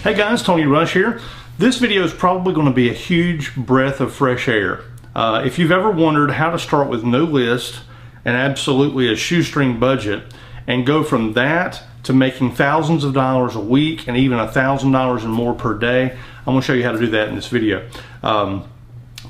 Hey guys, Tony Rush here. This video is probably going to be a huge breath of fresh air. If you've ever wondered how to start with no list and absolutely a shoestring budget and go from that to making thousands of dollars a week and even $1,000 and more per day, I'm going to show you how to do that in this video.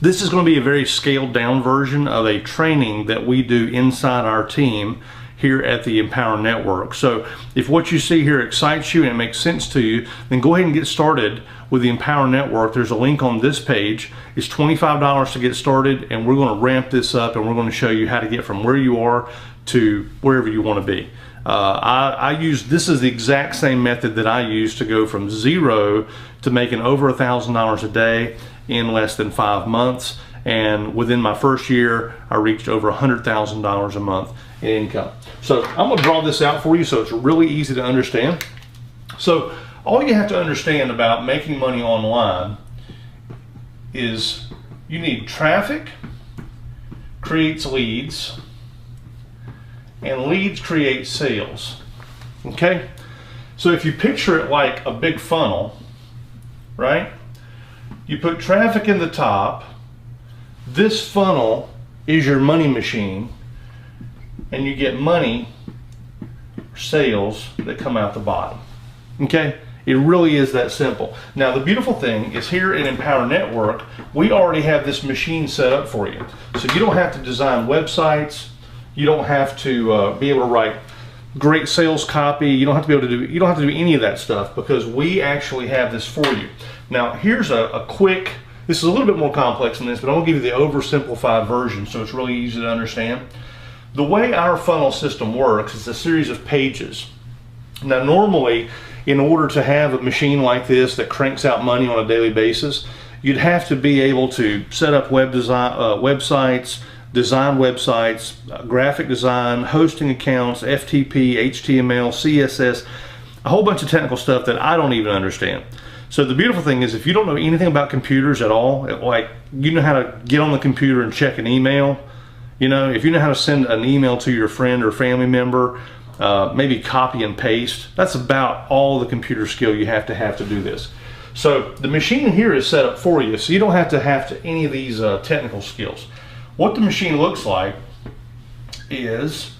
This is going to be a very scaled down version of a training that we do inside our team here at the Empower Network. So if what you see here excites you and it makes sense to you, then go ahead and get started with the Empower Network. There's a link on this page. It's $25 to get started, and we're going to ramp this up and we're going to show you how to get from where you are to wherever you want to be. This is the exact same method that I use to go from zero to making over $1,000 a day in less than 5 months. And within my first year, I reached over $100,000 a month in income. So I'm going to draw this out for you so it's really easy to understand. So all you have to understand about making money online is you need traffic creates leads, and leads create sales. Okay? So if you picture it like a big funnel, right? You put traffic in the top. This funnel is your money machine, and you get money, sales that come out the bottom. Okay? It really is that simple. Now the beautiful thing is here in Empower Network, we already have this machine set up for you. So you don't have to design websites, you don't have to be able to write great sales copy, you don't have to do any of that stuff, because we actually have this for you. Now here's a quick, this is a little bit more complex than this, but I'm going to give you the oversimplified version so it's really easy to understand. The way our funnel system works is a series of pages. Now normally, in order to have a machine like this that cranks out money on a daily basis, you'd have to be able to set up websites, design websites, graphic design, hosting accounts, FTP, HTML, CSS, a whole bunch of technical stuff that I don't even understand. So the beautiful thing is, if you don't know anything about computers at all, like you know how to get on the computer and check an email, you know, if you know how to send an email to your friend or family member, maybe copy and paste, that's about all the computer skill you have to do this. So the machine here is set up for you, so you don't have to any of these technical skills. What the machine looks like is,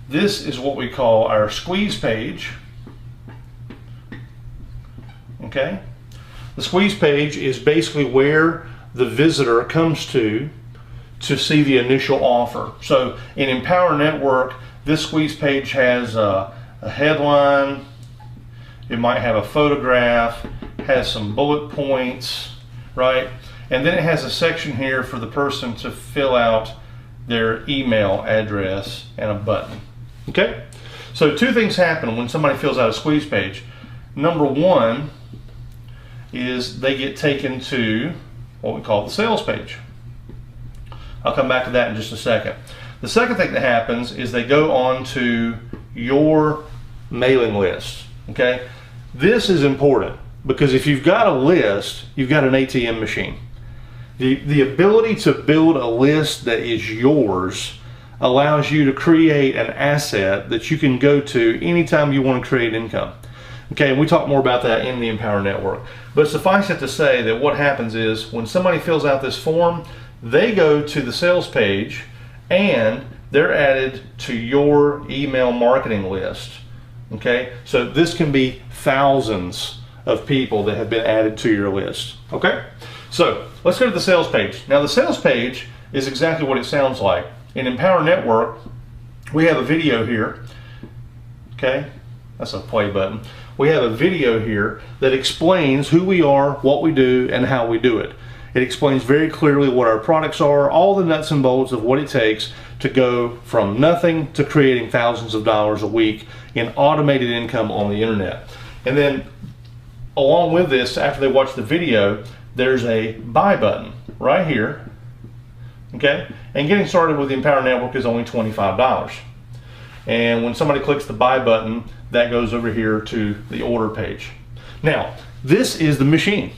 this is what we call our squeeze page. Okay? The squeeze page is basically where the visitor comes to see the initial offer. So in Empower Network, this squeeze page has a headline, it might have a photograph, has some bullet points, right? And then it has a section here for the person to fill out their email address and a button. Okay? So two things happen when somebody fills out a squeeze page. Number one is they get taken to what we call the sales page. I'll come back to that in just a second. The second thing that happens is they go on to your mailing list. Okay? This is important, because if you've got a list, you've got an ATM machine. The ability to build a list that is yours allows you to create an asset that you can go to anytime you want to create income. Okay, and we talk more about that in the Empower Network. But suffice it to say that what happens is, when somebody fills out this form, they go to the sales page and they're added to your email marketing list. Okay, so this can be thousands of people that have been added to your list. Okay, so let's go to the sales page. Now the sales page is exactly what it sounds like. In Empower Network, we have a video here. Okay, that's a play button. We have a video here that explains who we are, what we do, and how we do it. It explains very clearly what our products are, all the nuts and bolts of what it takes to go from nothing to creating thousands of dollars a week in automated income on the internet. And then along with this, after they watch the video, there's a buy button right here. Okay? And getting started with the Empower Network is only $25. And when somebody clicks the buy button, that goes over here to the order page. Now, this is the machine.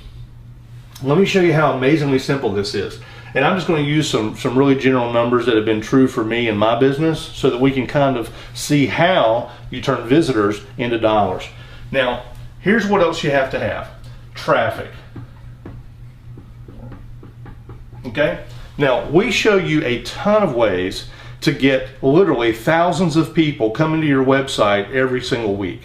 Let me show you how amazingly simple this is. And I'm just going to use some really general numbers that have been true for me in my business so that we can kind of see how you turn visitors into dollars. Now, here's what else you have to have. traffic. Okay? Now, we show you a ton of ways to get literally thousands of people coming to your website every single week.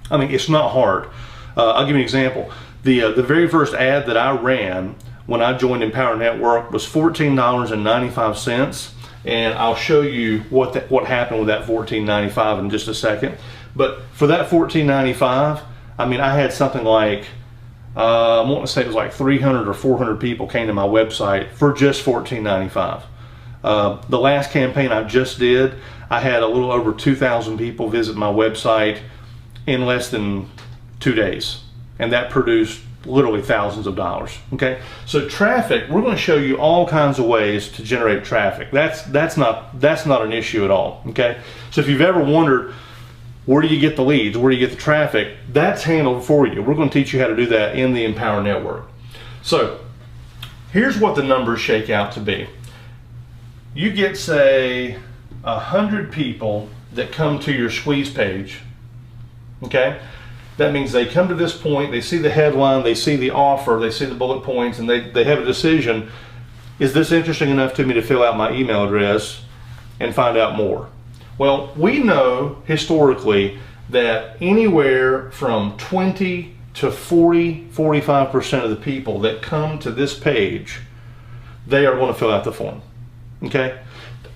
I mean, it's not hard. I'll give you an example. The very first ad that I ran when I joined Empower Network was $14.95, and I'll show you what happened with that $14.95 in just a second. But for that $14.95, I mean, I had something like, I want to say it was like 300 or 400 people came to my website for just $14.95. The last campaign I just did, I had a little over 2,000 people visit my website in less than 2 days, and that produced literally thousands of dollars. Okay, so traffic, we're going to show you all kinds of ways to generate traffic. That's not an issue at all. Okay, so if you've ever wondered where do you get the leads, where do you get the traffic, that's handled for you. We're going to teach you how to do that in the Empower Network. So here's what the numbers shake out to be. You get, say, 100 people that come to your squeeze page. Okay, that means they come to this point, they see the headline, they see the offer, they see the bullet points, and they have a decision. Is this interesting enough to me to fill out my email address and find out more? Well, we know historically that anywhere from 20 to 45% of the people that come to this page, they are going to fill out the form. Okay,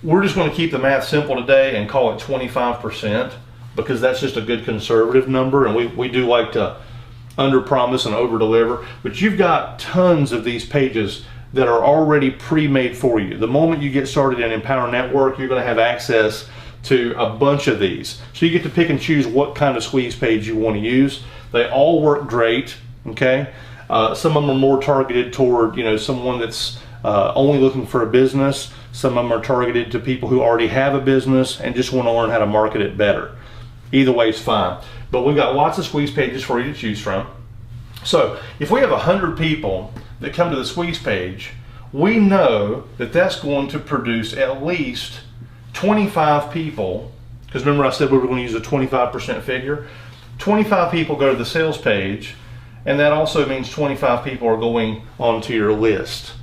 we're just going to keep the math simple today and call it 25%, because that's just a good conservative number, and we do like to under promise and over deliver. But you've got tons of these pages that are already pre-made for you. The moment you get started in Empower Network, you're going to have access to a bunch of these, so you get to pick and choose what kind of squeeze page you want to use. They all work great. Okay, some of them are more targeted toward, you know, someone that's only looking for a business. Some of them are targeted to people who already have a business and just want to learn how to market it better. Either way is fine, but we've got lots of squeeze pages for you to choose from. So if we have 100 people that come to the squeeze page, we know that that's going to produce at least 25 people, because remember I said we were going to use a 25% figure. 25 people go to the sales page, and that also means 25 people are going onto your list.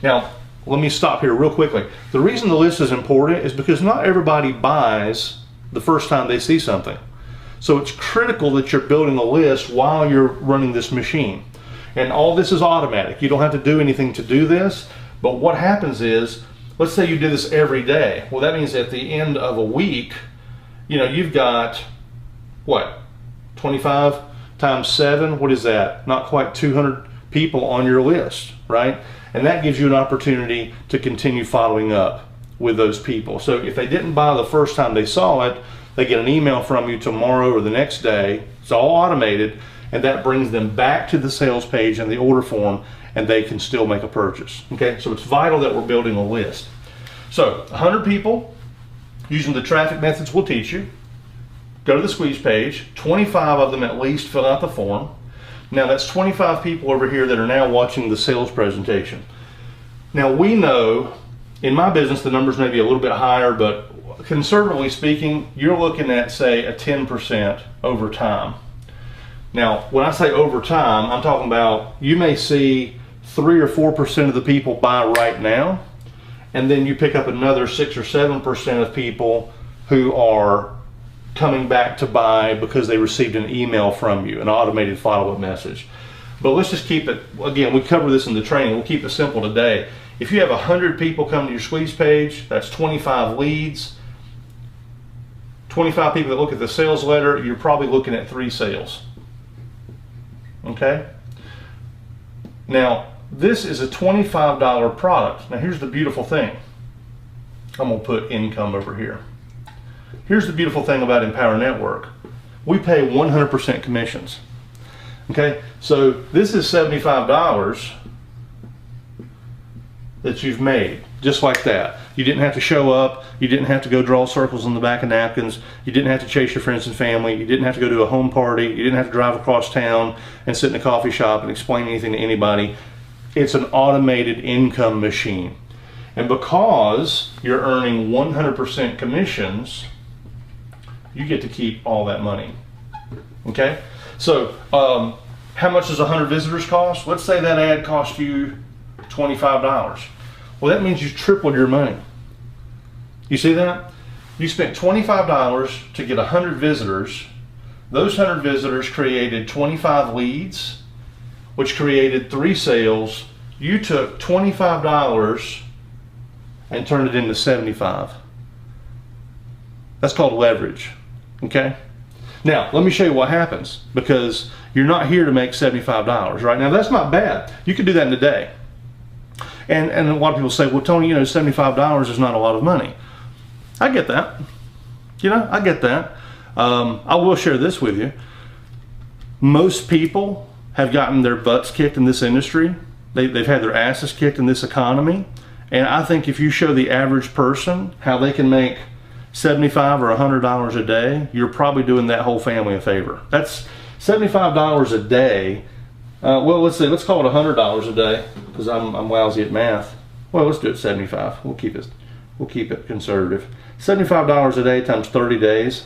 Now, let me stop here real quickly. The reason the list is important is because not everybody buys the first time they see something. So it's critical that you're building a list while you're running this machine. And all this is automatic. You don't have to do anything to do this, but what happens is, let's say you do this every day. Well, that means at the end of a week, you know, you've got, what, 25 times 7, what is that? Not quite 200 people on your list, right? And that gives you an opportunity to continue following up with those people. So if they didn't buy the first time they saw it, they get an email from you tomorrow or the next day. It's all automated, and that brings them back to the sales page and the order form, and they can still make a purchase. Okay, so it's vital that we're building a list. So 100 people using the traffic methods we'll teach you. Go to the squeeze page. 25 of them at least fill out the form. Now that's 25 people over here that are now watching the sales presentation. Now we know, in my business the numbers may be a little bit higher, but conservatively speaking, you're looking at, say, a 10% over time. Now, when I say over time, I'm talking about you may see 3 or 4% of the people buy right now, and then you pick up another 6 or 7% of people who are coming back to buy because they received an email from you, an automated follow-up message. But let's just keep it, again, we cover this in the training, we'll keep it simple today. If you have 100 people come to your squeeze page, that's 25 leads. 25 people that look at the sales letter, you're probably looking at 3 sales. Okay? Now, this is a $25 product. Now, here's the beautiful thing. I'm going to put income over here. Here's the beautiful thing about Empower Network. We pay 100% commissions. Okay? So, this is $75 that you've made, just like that. You didn't have to show up, you didn't have to go draw circles on the back of napkins, you didn't have to chase your friends and family, you didn't have to go to a home party, you didn't have to drive across town and sit in a coffee shop and explain anything to anybody. It's an automated income machine. And because you're earning 100% commissions, you get to keep all that money. Okay? So, How much does 100 visitors cost? Let's say that ad cost you $25. Well, that means you tripled your money. You see that? You spent $25 to get 100 visitors. Those 100 visitors created 25 leads, which created 3 sales. You took $25 and turned it into 75. That's called leverage, okay? Now, let me show you what happens, because you're not here to make $75, right? Now, that's not bad. You can do that in a day. And a lot of people say, well, Tony, you know, $75 is not a lot of money. I get that. You know, I get that. I will share this with you. Most people have gotten their butts kicked in this industry. They've had their asses kicked in this economy. And I think if you show the average person how they can make $75 or $100 a day, you're probably doing that whole family a favor. That's $75 a day. Well, let's call it $100 a day, because I'm lousy at math. Well, let's do it 75. We'll keep it conservative. $75 a day times 30 days.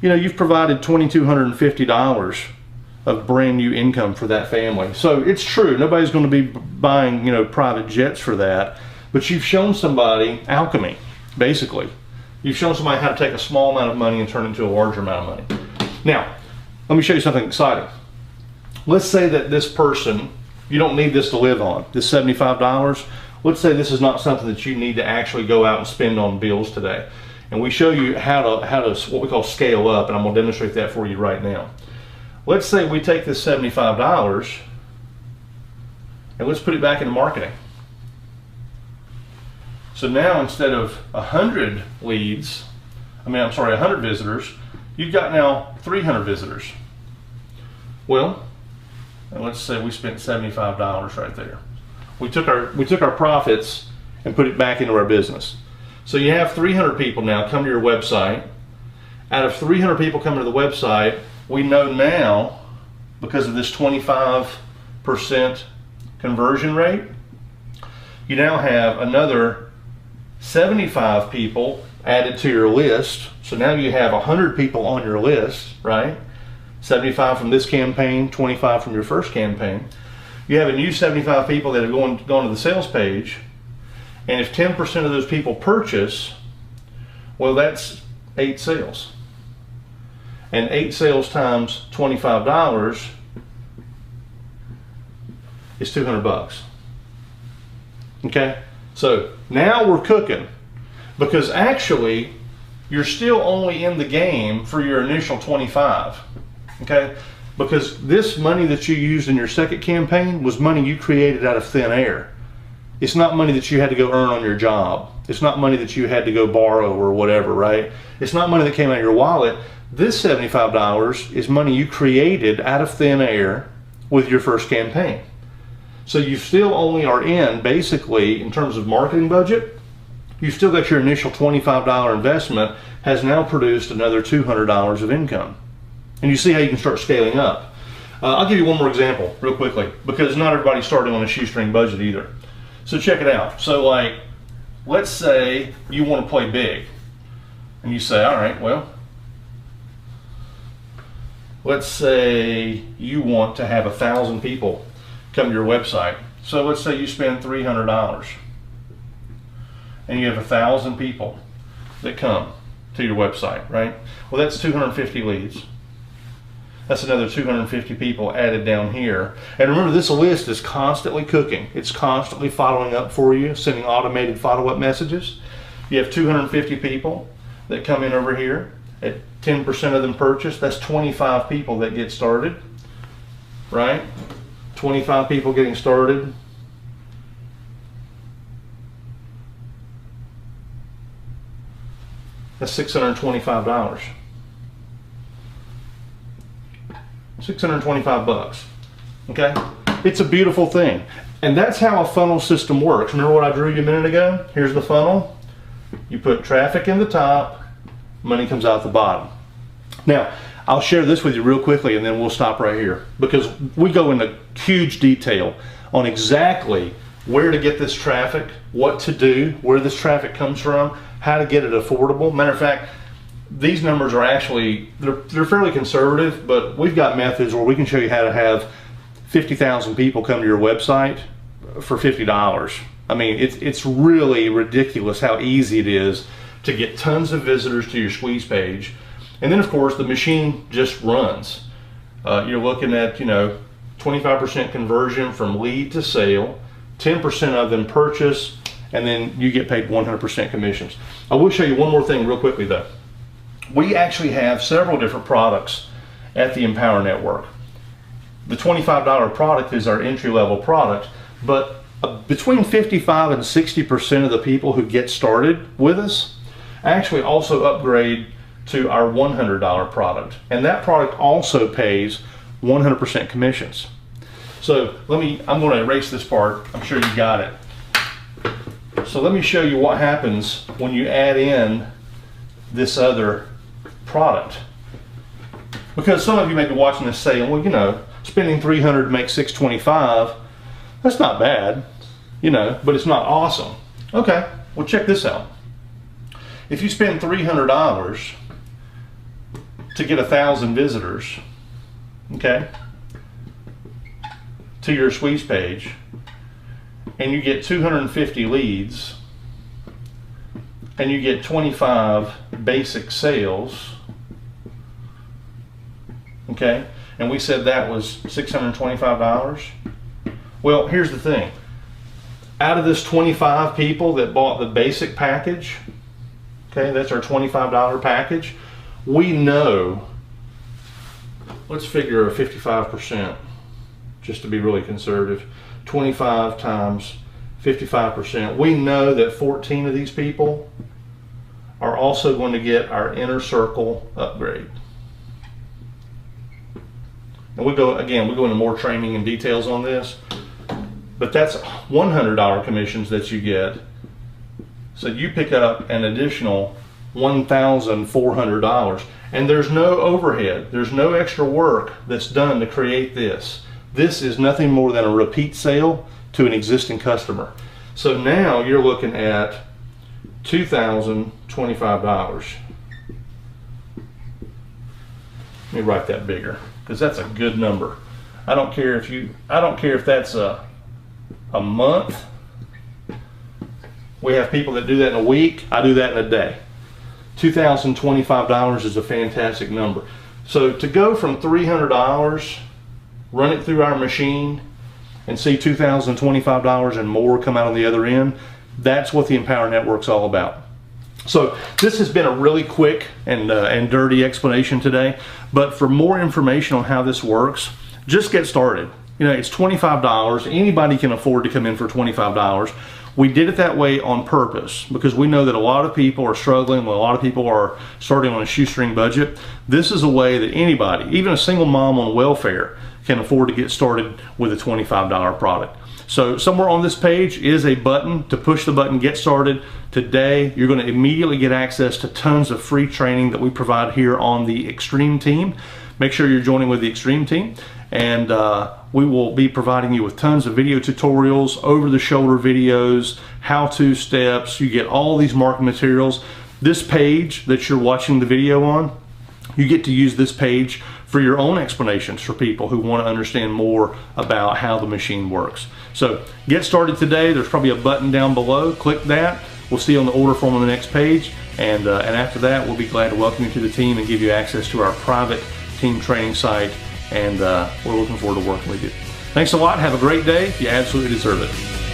You know, you've provided $2,250 of brand new income for that family. So it's true, nobody's going to be buying, you know, private jets for that, but you've shown somebody alchemy, basically. You've shown somebody how to take a small amount of money and turn it into a larger amount of money. Now, let me show you something exciting. Let's say that this person, you don't need this to live on, this $75. Let's say this is not something that you need to actually go out and spend on bills today. And we show you how to what we call scale up, and I'm going to demonstrate that for you right now. Let's say we take this $75 and let's put it back into marketing. So now instead of 100 visitors, you've got now 300 visitors. Well, and let's say we spent $75 right there. We took our profits and put it back into our business. So you have 300 people now come to your website. Out of 300 people coming to the website, we know now, because of this 25% conversion rate, you now have another 75 people added to your list. So now you have 100 people on your list, right? 75 from this campaign, 25 from your first campaign. You have a new 75 people that have gone to the sales page, and if 10% of those people purchase, well, that's 8 sales. And 8 sales times $25 is 200 bucks. Okay? So now we're cooking, because actually you're still only in the game for your initial 25. Okay? Because this money that you used in your second campaign was money you created out of thin air. It's not money that you had to go earn on your job. It's not money that you had to go borrow or whatever, right? It's not money that came out of your wallet. This $75 is money you created out of thin air with your first campaign. So you still only are in, basically, in terms of marketing budget, you still got your initial $25 investment has now produced another $200 of income. And you see how you can start scaling up. I'll give you one more example real quickly, because not everybody's starting on a shoestring budget either. So check it out. So like, let's say you want to play big, and you say, all right, well, let's say you want to have 1,000 people come to your website. So let's say you spend $300 and you have 1,000 people that come to your website, right? Well, that's 250 leads. That's another 250 people added down here. And remember, this list is constantly cooking. It's constantly following up for you, sending automated follow-up messages. You have 250 people that come in over here. At 10% of them purchase, that's 25 people that get started, right? 25 people getting started. That's $625. 625 bucks. Okay? It's a beautiful thing. And that's how a funnel system works. Remember what I drew you a minute ago? Here's the funnel. You put traffic in the top, money comes out the bottom. Now, I'll share this with you real quickly, and then we'll stop right here, because we go into huge detail on exactly where to get this traffic, what to do, where this traffic comes from, how to get it affordable. Matter of fact, these numbers are actually, they're fairly conservative, but we've got methods where we can show you how to have 50,000 people come to your website for $50. I mean, it's really ridiculous how easy it is to get tons of visitors to your squeeze page. And then of course the machine just runs. You're looking at, 25% conversion from lead to sale, 10% of them purchase, and then you get paid 100% commissions. I will show you one more thing real quickly though. We actually have several different products at the Empower Network. The $25 product is our entry-level product, but between 55 and 60% of the people who get started with us actually also upgrade to our $100 product, and that product also pays 100% commissions. So I'm going to erase this part. I'm sure you got it. So let me show you what happens when you add in this other product. Because some of you may be watching this saying, well, spending $300 to make $625, that's not bad, but it's not awesome. Okay, well check this out. If you spend $300 to get 1,000 visitors, okay, to your squeeze page, and you get 250 leads, and you get 25 basic sales, okay, and we said that was $625. Well, here's the thing. Out of this 25 people that bought the basic package, okay, that's our $25 package, we know, let's figure a 55%, just to be really conservative. 25 times 55%. We know that 14 of these people are also going to get our inner circle upgrade. And we go into more training and details on this, but that's $100 commissions that you get. So you pick up an additional $1,400, and there's no overhead. There's no extra work that's done to create this. This is nothing more than a repeat sale to an existing customer. So now you're looking at $2,025. Let me write that bigger, because that's a good number. I don't care if that's a month. We have people that do that in a week. I do that in a day. $2,025 is a fantastic number. So to go from $300, run it through our machine, and see $2,025 and more come out on the other end, that's what the Empower Network's all about. So this has been a really quick and dirty explanation today, but for more information on how this works, just get started. It's $25. Anybody can afford to come in for $25. We did it that way on purpose because we know that a lot of people are struggling, a lot of people are starting on a shoestring budget. This is a way that anybody, even a single mom on welfare, can afford to get started with a $25 product. So somewhere on this page is a button to push the button, get started. Today, you're going to immediately get access to tons of free training that we provide here on the Extreme team. Make sure you're joining with the Extreme team, and we will be providing you with tons of video tutorials, over-the-shoulder videos, how-to steps. You get all these marketing materials. This page that you're watching the video on, you get to use this page for your own explanations for people who want to understand more about how the machine works. So get started today. There's probably a button down below. Click that. We'll see you on the order form on the next page. And after that, we'll be glad to welcome you to the team and give you access to our private team training site. And we're looking forward to working with you. Thanks a lot. Have a great day. You absolutely deserve it.